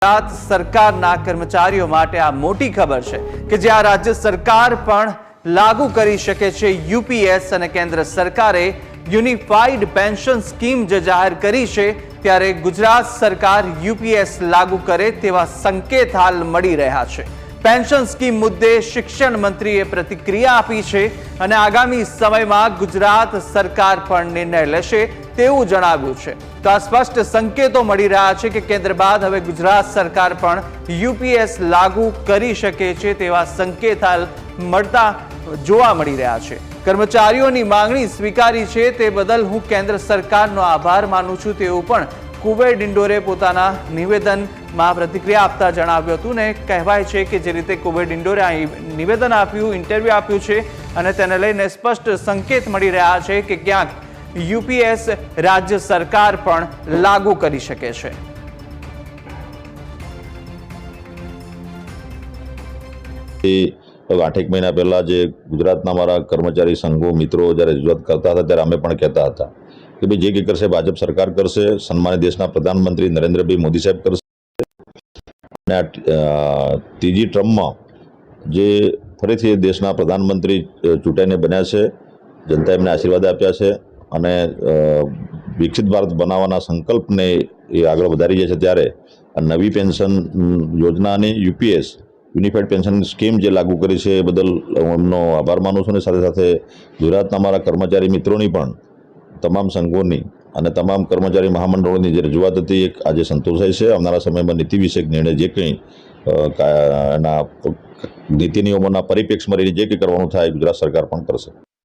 ગુજરાત સરકારના કર્મચારીઓ માટે આ મોટી ખબર છે કે જ્યાં રાજ્ય સરકાર પણ લાગુ કરી શકે છે યુપીએસ અને કેન્દ્ર સરકારે યુનિફાઈડ પેન્શન સ્કીમ જે જાહેર કરી છે ત્યારે ગુજરાત સરકાર યુપીએસ લાગુ કરે તેવા સંકેત હાલ મળી રહ્યા છે। પેન્શન સ્કીમ મુદ્દે શિક્ષણ મંત્રીએ પ્રતિક્રિયા આપી છે અને આગામી સમયમાં ગુજરાત સરકાર પણ નિર્ણય લેશે તેવું જણાવ્યું છે। તો આ સ્પષ્ટ સંકેતો મળી રહ્યા છે કે કેન્દ્ર બાદ હવે ગુજરાત સરકાર પણ યુપીએસ લાગુ કરી શકે છે તેવા સંકેત હાલ મળતા જોવા મળી રહ્યા છે। કર્મચારીઓની માંગણી સ્વીકારી છે તે બદલ હું કેન્દ્ર સરકારનો આભાર માનું છું તેવું પણ કુબેર ડિંડોરે પોતાના નિવેદનમાં પ્રતિક્રિયા આપતા જણાવ્યું હતું ને કહેવાય છે કે જે રીતે કુબેર ડિંડોરે આ નિવેદન આપ્યું, ઇન્ટરવ્યુ આપ્યું છે અને તેને લઈને સ્પષ્ટ સંકેત મળી રહ્યા છે કે ક્યાંક યુપીએસ રાજ્ય સરકાર પણ લાગુ કરી શકે છે। આઠેક મહિના પહેલા જે ગુજરાતના મારા કર્મચારી સંઘો મિત્રો જ્યારે રજૂઆત કરતા હતા ત્યારે અમે પણ કહેતા હતા કે ભાઈ જે કંઈ કરશે ભાજપ સરકાર કરશે, સન્માનિત દેશના પ્રધાનમંત્રી નરેન્દ્રભાઈ મોદી સાહેબ કરશે અને ત્રીજી ટર્મમાં જે ફરીથી દેશના પ્રધાનમંત્રી ચૂંટાઈને બન્યા છે, જનતાએ એમને આશીર્વાદ આપ્યા છે અને વિકસિત ભારત બનાવવાના સંકલ્પને એ આગળ વધારી જાય છે ત્યારે આ નવી પેન્શન યોજનાની યુપીએસ યુનિફાઈડ પેન્શન સ્કીમ જે લાગુ કરી છે એ બદલ હું એમનો આભાર માનું છું અને સાથે સાથે ગુજરાતના મારા કર્મચારી મિત્રોની પણ તમામ સંઘોની અને તમામ કર્મચારી મહામંડળોની જે રજૂઆત હતી એક આજે સંતોષાય છે। આવનારા સમયમાં નીતિ વિષયક નિર્ણય જે કંઈ એના નીતિ નિયમોના પરિપ્રેક્ષમાં રહીને જે કંઈ કરવાનું થાય ગુજરાત સરકાર પણ કરશે।